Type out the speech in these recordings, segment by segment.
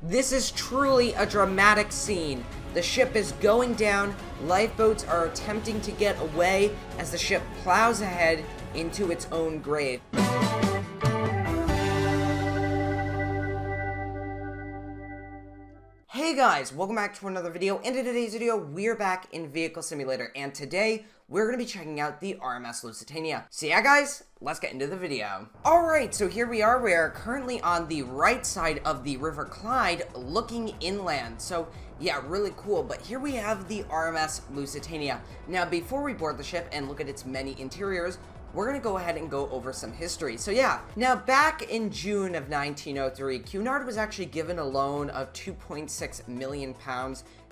This is truly a dramatic scene. The ship is going down, lifeboats are attempting to get away as the ship plows ahead into its own grave. Hey guys, welcome back to another video. In today's video, we're back in Vehicle Simulator, and today we're going to be checking out the RMS Lusitania. So yeah guys, let's get into the video. Alright, so here we are. We are currently on the right side of the River Clyde, looking inland. So yeah, really cool. But here we have the RMS Lusitania. Now, before we board the ship and look at its many interiors, we're going to go ahead and go over some history. So yeah, now back in June of 1903, Cunard was actually given a loan of £2.6 million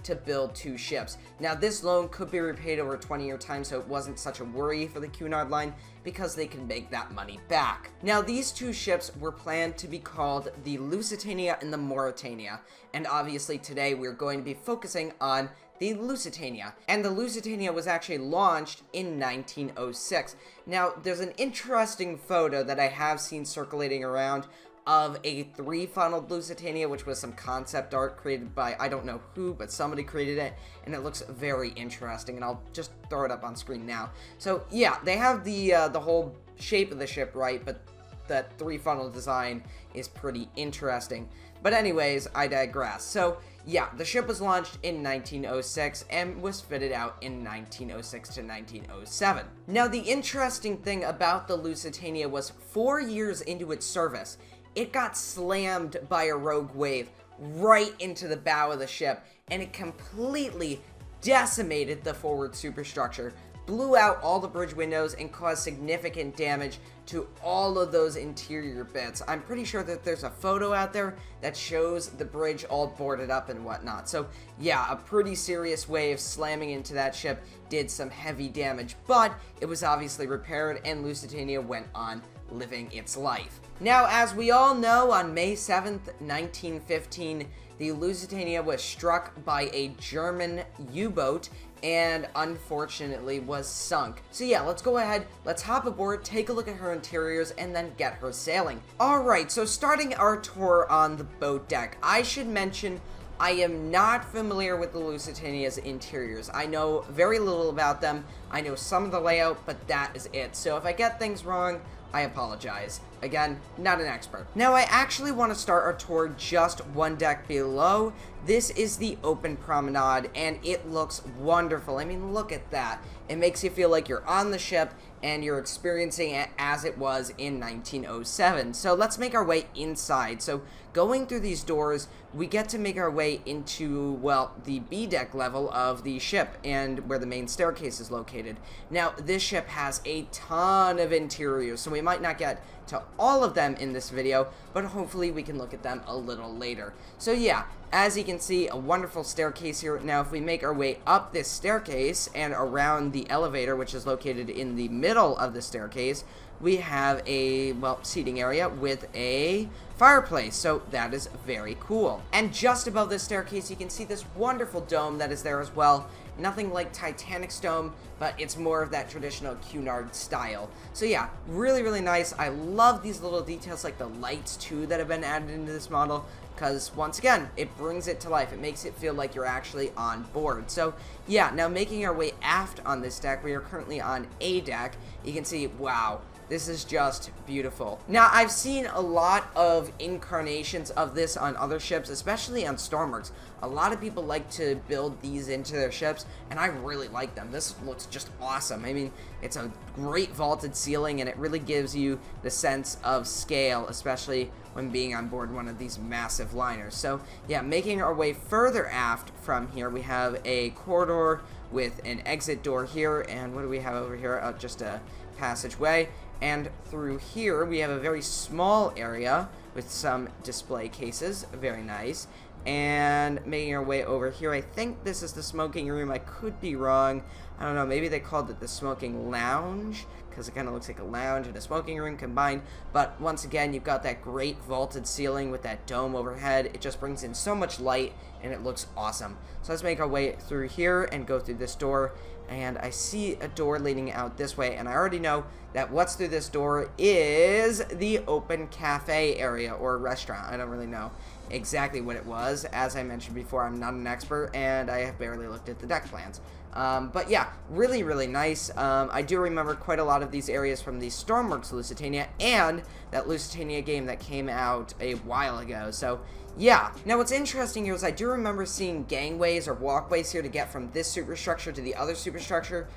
to build two ships. Now this loan could be repaid over a 20-year time, so it wasn't such a worry for the Cunard line because they could make that money back. Now these two ships were planned to be called the Lusitania and the Mauretania, and obviously today we're going to be focusing on the Lusitania. And the Lusitania was actually launched in 1906. Now, there's an interesting photo that I have seen circulating around of a three-funneled Lusitania, which was some concept art created by, I don't know who, but somebody created it, and it looks very interesting, and I'll just throw it up on screen now. So, yeah, they have the whole shape of the ship right, but that three-funnel design is pretty interesting. But anyways, I digress. So, yeah, the ship was launched in 1906 and was fitted out in 1906 to 1907. Now, the interesting thing about the Lusitania was 4 years into its service, it got slammed by a rogue wave right into the bow of the ship, and it completely decimated the forward superstructure, blew out all the bridge windows, and caused significant damage to all of those interior bits. I'm pretty sure that there's a photo out there that shows the bridge all boarded up and whatnot. So yeah, a pretty serious wave slamming into that ship did some heavy damage, but it was obviously repaired and Lusitania went on living its life. Now, as we all know, on May 7th, 1915, the Lusitania was struck by a German U-boat and unfortunately was sunk. So yeah, let's go ahead, let's hop aboard, take a look at her interiors, and then get her sailing. Alright, so starting our tour on the boat deck, I should mention I am not familiar with the Lusitania's interiors. I know very little about them. I know some of the layout, but that is it. So if I get things wrong, I apologize. Again, not an expert. Now, I actually want to start our tour just one deck below. This is the open promenade, and it looks wonderful. I mean, look at that. It makes you feel like you're on the ship, and you're experiencing it as it was in 1907. So let's make our way inside. So going through these doors, we get to make our way into, well, the B deck level of the ship and where the main staircase is located. Now, this ship has a ton of interiors, so we might not get to all of them in this video, but hopefully we can look at them a little later. So yeah, as you can see, a wonderful staircase here. Now, if we make our way up this staircase and around the elevator, which is located in the middle of the staircase, we have a, well, seating area with a fireplace, so that is very cool. And just above this staircase, you can see this wonderful dome that is there as well. Nothing like Titanic's dome, but it's more of that traditional Cunard style. So yeah, really, really nice. I love these little details like the lights too that have been added into this model, because once again, it brings it to life. It makes it feel like you're actually on board. So yeah, now making our way aft on this deck, we are currently on A deck. You can see, wow, this is just beautiful. Now, I've seen a lot of incarnations of this on other ships, especially on Stormworks. A lot of people like to build these into their ships, and I really like them. This looks just awesome. I mean, it's a great vaulted ceiling, and it really gives you the sense of scale, especially when being on board one of these massive liners. So, yeah, making our way further aft from here, we have a corridor with an exit door here, and what do we have over here? Just a passageway. And through here, we have a very small area with some display cases. Very nice. And making our way over here, I think this is the smoking room. I could be wrong. I don't know, maybe they called it the smoking lounge, because it kind of looks like a lounge and a smoking room combined. But once again, you've got that great vaulted ceiling with that dome overhead. It just brings in so much light, and it looks awesome. So let's make our way through here and go through this door. And I see a door leading out this way, and I already know that what's through this door is the open cafe area, or restaurant. I don't really know exactly what it was. As I mentioned before, I'm not an expert, and I have barely looked at the deck plans. But yeah, really, really nice. I do remember quite a lot of these areas from the Stormworks Lusitania and that Lusitania game that came out a while ago. So yeah. Now what's interesting here is I do remember seeing gangways or walkways here to get from this superstructure to the other superstructure,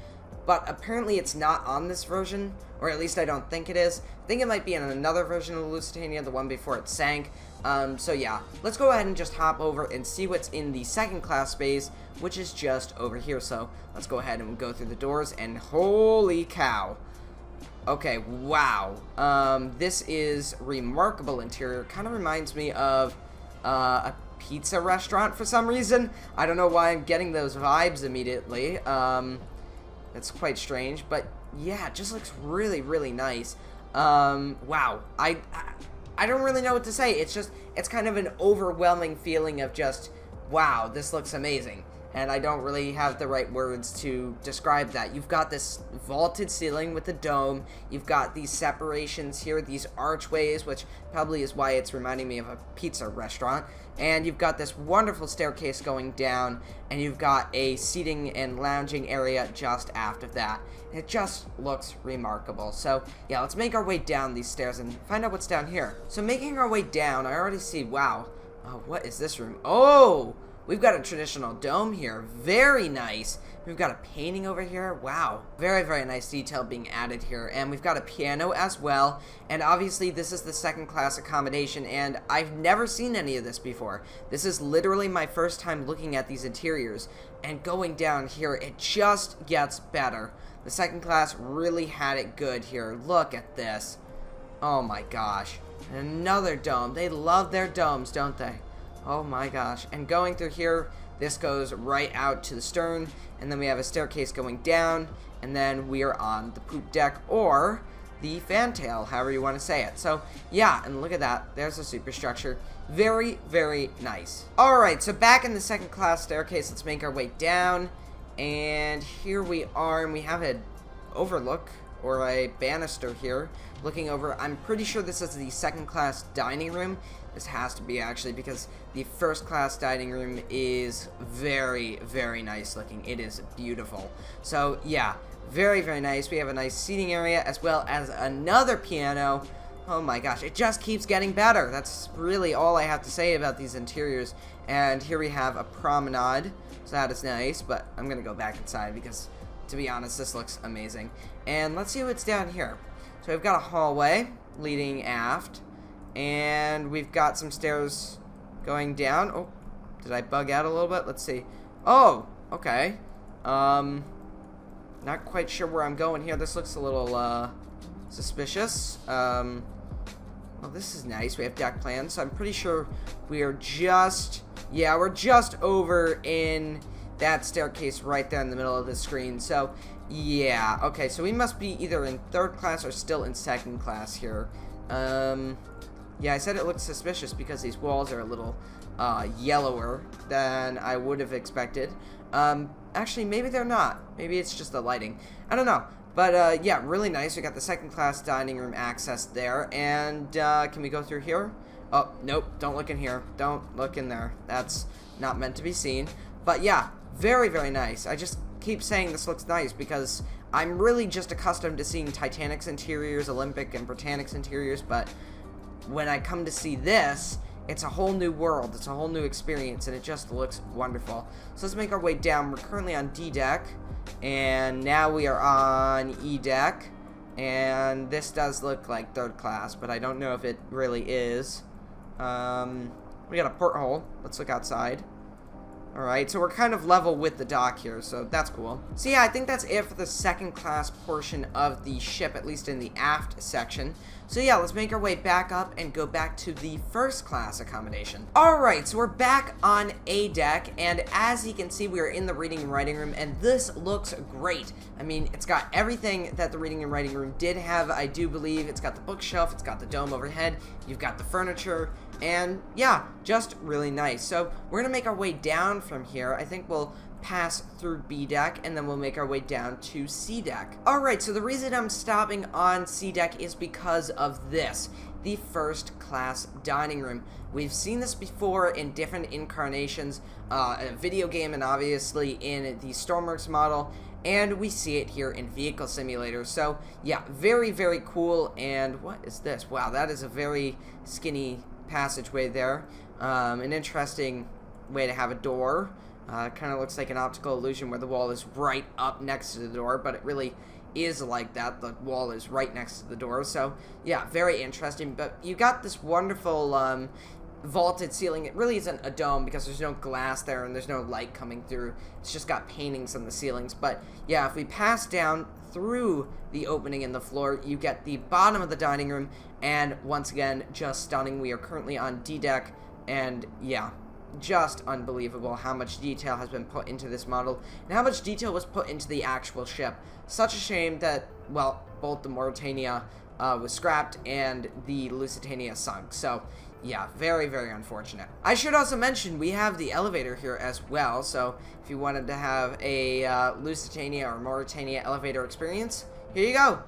but apparently it's not on this version, or at least I don't think it is. I think it might be in another version of the Lusitania, the one before it sank. So yeah, let's go ahead and just hop over and see what's in the second class space, which is just over here. So let's go ahead and go through the doors, and holy cow. Okay, wow. This is remarkable interior. Kind of reminds me of a pizza restaurant for some reason. I don't know why I'm getting those vibes immediately. That's quite strange, but yeah, it just looks really, really nice. Wow. I don't really know what to say. It's kind of an overwhelming feeling of just, wow, this looks amazing. And I don't really have the right words to describe that. You've got this vaulted ceiling with the dome. You've got these separations here, these archways, which probably is why it's reminding me of a pizza restaurant. And you've got this wonderful staircase going down, and you've got a seating and lounging area just after that. It just looks remarkable. So yeah, let's make our way down these stairs and find out what's down here. So making our way down, I already see, wow, what is this room? Oh! We've got a traditional dome here. Very nice. We've got a painting over here. Wow. Very, very nice detail being added here. And we've got a piano as well. And obviously this is the second class accommodation, and I've never seen any of this before. This is literally my first time looking at these interiors. And going down here, it just gets better. The second class really had it good here. Look at this. Oh my gosh. Another dome. They love their domes, don't they? Oh my gosh. And going through here, this goes right out to the stern, and then we have a staircase going down, and then we are on the poop deck, or the fantail, however you want to say it. So yeah, and look at that. There's the superstructure. Very, very nice. Alright, so back in the second class staircase, let's make our way down, and here we are, and we have an overlook, or a banister here, looking over. I'm pretty sure this is the second class dining room. This has to be, actually, because the first class dining room is very, very nice looking. It is beautiful. So yeah, very, very nice. We have a nice seating area as well as another piano. Oh my gosh, it just keeps getting better. That's really all I have to say about these interiors. And here we have a promenade, so that is nice, but I'm gonna go back inside because, to be honest, this looks amazing. And let's see what's down here. So we've got a hallway leading aft, and we've got some stairs going down. Oh, did I bug out a little bit? Let's see. Oh, okay. Not quite sure where I'm going here. This looks a little, suspicious. Well, this is nice. We have deck plans, so I'm pretty sure we are just, yeah, we're just over in that staircase right there in the middle of the screen. So, yeah, okay, so we must be either in third class or still in second class here. Yeah, I said it looks suspicious because these walls are a little yellower than I would have expected. Actually, maybe they're not. Maybe it's just the lighting. I don't know. But, yeah, really nice. We got the second class dining room access there. And, can we go through here? Oh, nope. Don't look in here. Don't look in there. That's not meant to be seen. But, yeah, very, very nice. I just keep saying this looks nice because I'm really just accustomed to seeing Titanic's interiors, Olympic and Britannic's interiors, but when I come to see this, it's a whole new world, it's a whole new experience, and it just looks wonderful. So let's make our way down. We're currently on D deck, and now we are on E deck, and this does look like third class, but I don't know if it really is. We got a porthole. Let's look outside. Alright, so we're kind of level with the dock here, so that's cool. So yeah, I think that's it for the second class portion of the ship, at least in the aft section. So yeah, let's make our way back up and go back to the first class accommodation. Alright, so we're back on A deck, and as you can see, we are in the reading and writing room, and this looks great. I mean, it's got everything that the reading and writing room did have, I do believe. It's got the bookshelf, it's got the dome overhead, you've got the furniture, and yeah, just really nice. So we're gonna make our way down from here. I think we'll pass through B deck, and then we'll make our way down to C deck. Alright, so the reason I'm stopping on C deck is because of this. the first class dining room. We've seen this before in different incarnations, a video game and obviously in the Stormworks model, and we see it here in Vehicle Simulator. So yeah, very, very cool. And what is this? Wow, that is a very skinny passageway there. An interesting way to have a door. Kind of looks like an optical illusion where the wall is right up next to the door, but it really is like that. The wall is right next to the door. So yeah, very interesting. But you got this wonderful vaulted ceiling. It really isn't a dome because there's no glass there and there's no light coming through. It's just got paintings on the ceilings. But yeah, if we pass down through the opening in the floor, you get the bottom of the dining room, and once again, just stunning. We are currently on D deck, and yeah, just unbelievable how much detail has been put into this model and how much detail was put into the actual ship. Such a shame that, well, both the Mauretania was scrapped and the Lusitania sunk. So yeah, very, very unfortunate. I should also mention we have the elevator here as well, so if you wanted to have a Lusitania or Mauretania elevator experience, here you go.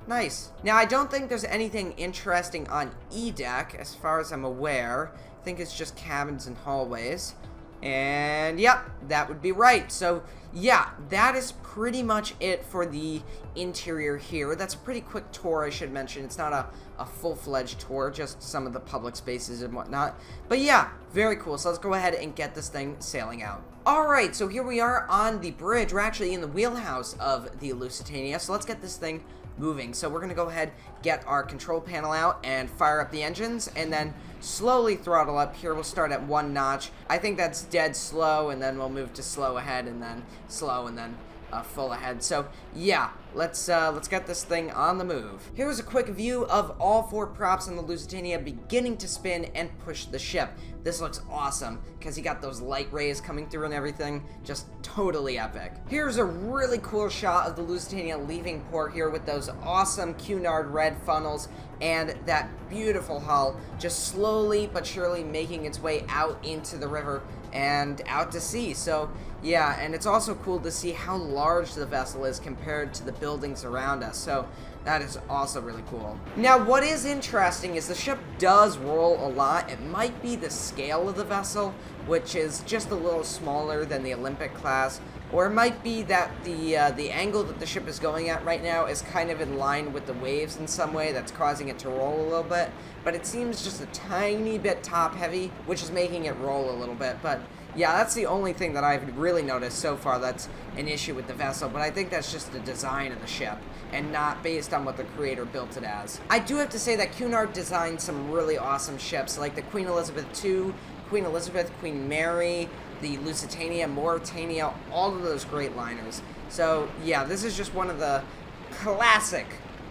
Nice. Now, I don't think there's anything interesting on E deck as far as I'm aware. I think it's just cabins and hallways. And yep, that would be right. So yeah, that is pretty much it for the interior here. That's a pretty quick tour, I should mention. It's not a full-fledged tour, just some of the public spaces and whatnot. But yeah, very cool. So let's go ahead and get this thing sailing out. Alright, so here we are on the bridge. We're actually in the wheelhouse of the Lusitania. So let's get this thing moving. So we're going to go ahead, get our control panel out and fire up the engines, and then slowly throttle up. Here we'll start at 1 notch. I think that's dead slow, and then we'll move to slow ahead, and then slow, and then full ahead. So yeah, let's get this thing on the move. Here's a quick view of all 4 props on the Lusitania beginning to spin and push the ship. This looks awesome because you got those light rays coming through and everything. Just totally epic. Here's a really cool shot of the Lusitania leaving port here with those awesome Cunard red funnels and that beautiful hull just slowly but surely making its way out into the river and out to sea. So yeah, and it's also cool to see how large the vessel is compared to the buildings around us. So that is also really cool. Now, what is interesting is the ship does roll a lot. It might be the scale of the vessel, which is just a little smaller than the Olympic class, or it might be that the angle that the ship is going at right now is kind of in line with the waves in some way that's causing it to roll a little bit. But it seems just a tiny bit top heavy, which is making it roll a little bit. But yeah, that's the only thing that I've really noticed so far that's an issue with the vessel, but I think that's just the design of the ship and not based on what the creator built it as. I do have to say that Cunard designed some really awesome ships, like the Queen Elizabeth II, Queen Elizabeth, Queen Mary, the Lusitania, Mauretania, all of those great liners. So yeah, this is just one of the classic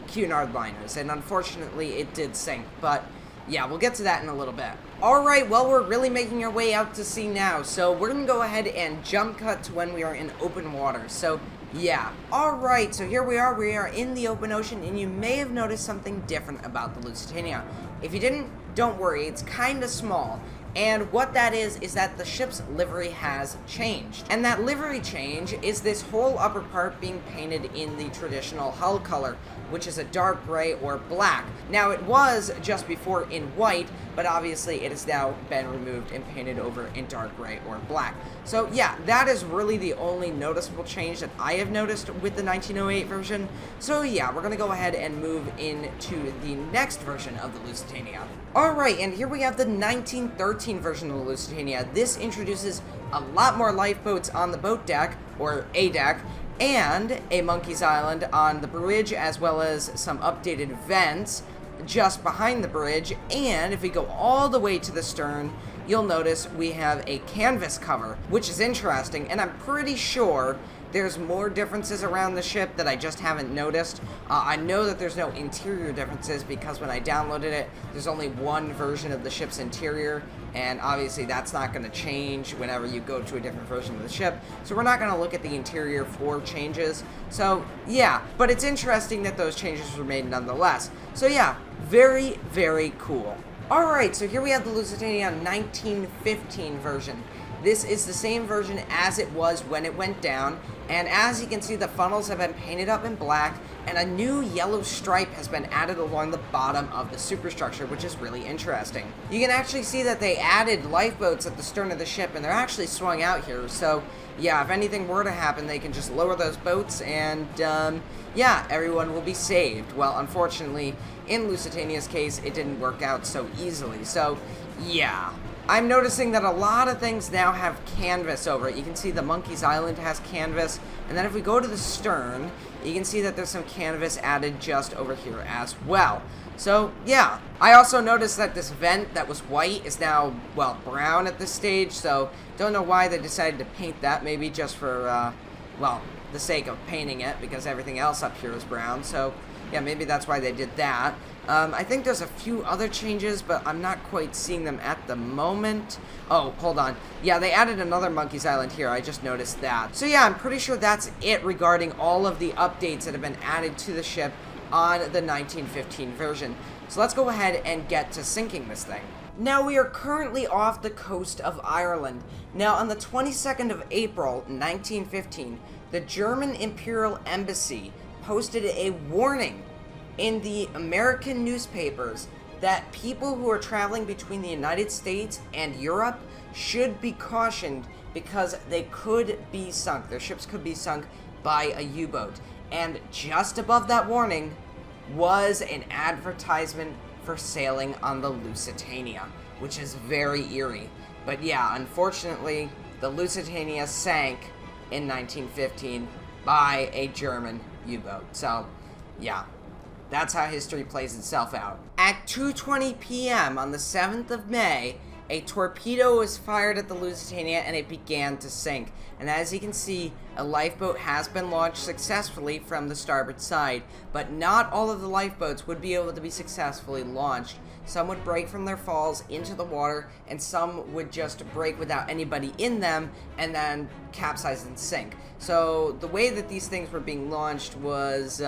Cunard liners, and unfortunately it did sink, but yeah, we'll get to that in a little bit. Alright, well, we're really making our way out to sea now, so we're going to go ahead and jump cut to when we are in open water. So yeah. Alright, so here we are in the open ocean, and you may have noticed something different about the Lusitania. If you didn't, don't worry, it's kinda small. And what that is that the ship's livery has changed. And that livery change is this whole upper part being painted in the traditional hull color, which is a dark gray or black. Now, it was just before in white, but obviously it has now been removed and painted over in dark gray or black. So yeah, that is really the only noticeable change that I have noticed with the 1908 version. So yeah, we're gonna go ahead and move into the next version of the Lusitania. Alright, and here we have the 1913 version of the Lusitania. This introduces a lot more lifeboats on the boat deck, or A deck, and a Monkey's Island on the bridge, as well as some updated vents just behind the bridge. And if we go all the way to the stern, you'll notice we have a canvas cover, which is interesting, and I'm pretty sure there's more differences around the ship that I just haven't noticed. I know that there's no interior differences because when I downloaded it, there's only one version of the ship's interior, and obviously that's not going to change whenever you go to a different version of the ship. So we're not going to look at the interior for changes. So yeah, but it's interesting that those changes were made nonetheless. So yeah, very, very cool. Alright, so here we have the Lusitania 1915 version. This is the same version as it was when it went down, and as you can see, the funnels have been painted up in black, and a new yellow stripe has been added along the bottom of the superstructure, which is really interesting. You can actually see that they added lifeboats at the stern of the ship, and they're actually swung out here, so yeah, if anything were to happen, they can just lower those boats, and yeah, everyone will be saved. Well, unfortunately, in Lusitania's case, it didn't work out so easily, so yeah. I'm noticing that a lot of things now have canvas over it. You can see the Monkey's Island has canvas, and then if we go to the stern, you can see that there's some canvas added just over here as well. So, yeah. I also noticed that this vent that was white is now, well, brown at this stage, so don't know why they decided to paint that. Maybe just for, well, the sake of painting it, because everything else up here is brown, so yeah, maybe that's why they did that. I think there's a few other changes, but I'm not quite seeing them at the moment. Oh, hold on. Yeah, they added another Monkey's Island here. I just noticed that. So yeah, I'm pretty sure that's it regarding all of the updates that have been added to the ship on the 1915 version. So let's go ahead and get to sinking this thing. Now, we are currently off the coast of Ireland. Now, on the 22nd of April, 1915, the German Imperial Embassy posted a warning in the American newspapers that people who are traveling between the United States and Europe should be cautioned because they could be sunk. Their ships could be sunk by a U-boat. And just above that warning was an advertisement for sailing on the Lusitania, which is very eerie. But yeah, unfortunately, the Lusitania sank in 1915 by a German U-boat. So, yeah, that's how history plays itself out. At 2:20 p.m. on the 7th of May, a torpedo was fired at the Lusitania and it began to sink. And as you can see, a lifeboat has been launched successfully from the starboard side, but not all of the lifeboats would be able to be successfully launched. Some would break from their falls into the water, and some would just break without anybody in them and then capsize and sink. So the way that these things were being launched was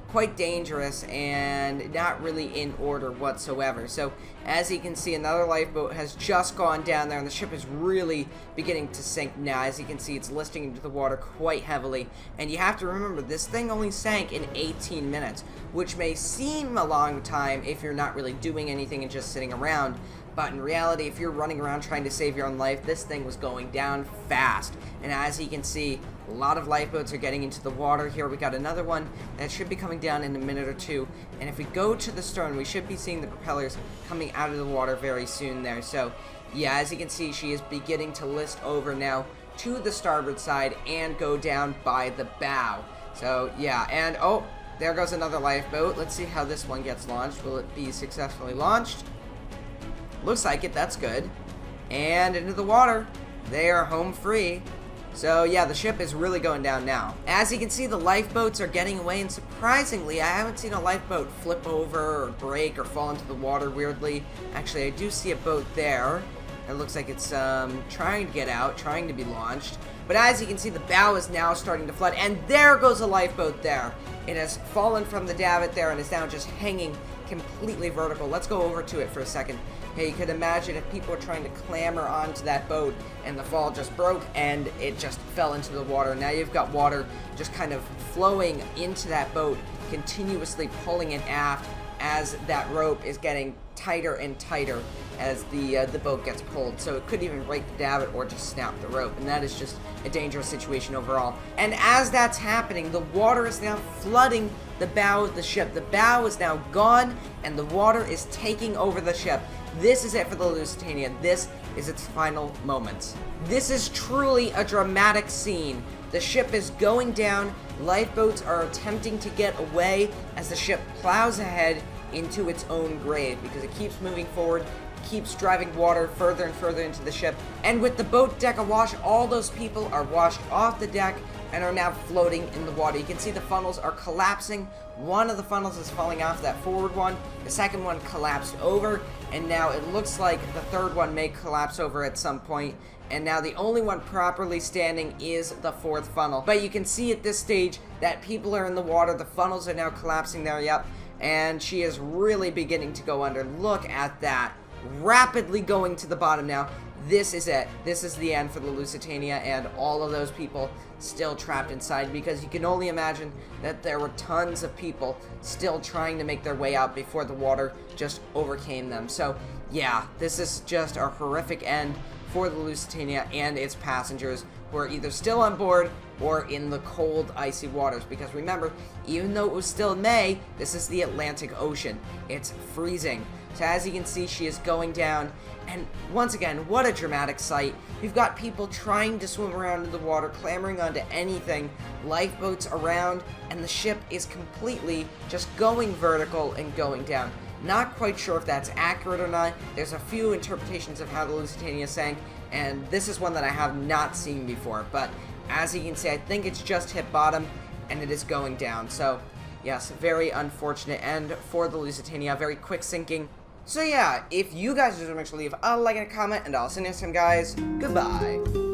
quite dangerous and not really in order whatsoever. So as you can see, another lifeboat has just gone down there and the ship is really beginning to sink now. As you can see, it's listing into the water quite heavily, and you have to remember this thing only sank in 18 minutes, which may seem a long time if you're not really doing anything and just sitting around. But in reality, if you're running around trying to save your own life, this thing was going down fast. And as you can see, a lot of lifeboats are getting into the water. Here we got another one that should be coming down in a minute or two. And if we go to the stern, we should be seeing the propellers coming out of the water very soon there. So yeah, as you can see, she is beginning to list over now to the starboard side and go down by the bow. So yeah, and oh, there goes another lifeboat. Let's see how this one gets launched. Will it be successfully launched? Looks like it, that's good. And into the water. They are home free. So yeah, the ship is really going down now. As you can see, the lifeboats are getting away, and surprisingly, I haven't seen a lifeboat flip over or break or fall into the water weirdly. Actually, I do see a boat there. It looks like it's trying to get out, trying to be launched. But as you can see, the bow is now starting to flood, and there goes a lifeboat there. It has fallen from the davit there and is now just hanging completely vertical. Let's go over to it for a second. Hey, you could imagine if people were trying to clamber onto that boat and the fall just broke and it just fell into the water. Now you've got water just kind of flowing into that boat, continuously pulling it aft as that rope is getting tighter and tighter as the boat gets pulled. So it could even break the davit or just snap the rope, and that is just a dangerous situation overall. And as that's happening, the water is now flooding the bow of the ship. The bow is now gone, and the water is taking over the ship. This is it for the Lusitania. This is its final moments. This is truly a dramatic scene. The ship is going down. Lifeboats are attempting to get away as the ship plows ahead into its own grave because it keeps moving forward, keeps driving water further and further into the ship. And with the boat deck awash, all those people are washed off the deck and are now floating in the water. You can see the funnels are collapsing. One of the funnels is falling off, that forward one. The second one collapsed over, and now it looks like the third one may collapse over at some point. And now the only one properly standing is the fourth funnel. But you can see at this stage that people are in the water. The funnels are now collapsing there, yep. And she is really beginning to go under. Look at that. Rapidly going to the bottom now. this is it. This is the end for the Lusitania and all of those people still trapped inside, because you can only imagine that there were tons of people still trying to make their way out before the water just overcame them. So yeah, this is just a horrific end for the Lusitania and its passengers, who are either still on board or in the cold, icy waters. Because remember, even though it was still May, this is the Atlantic Ocean. It's freezing. So as you can see, she is going down, and once again, what a dramatic sight. You've got people trying to swim around in the water, clambering onto anything, lifeboats around, and the ship is completely just going vertical and going down. Not quite sure if that's accurate or not. There's a few interpretations of how the Lusitania sank, and this is one that I have not seen before, but as you can see, I think it's just hit bottom, and it is going down. So yes, very unfortunate end for the Lusitania, very quick sinking. So yeah, if you guys just make sure to leave a like and a comment, and I'll see you next time, guys. Goodbye.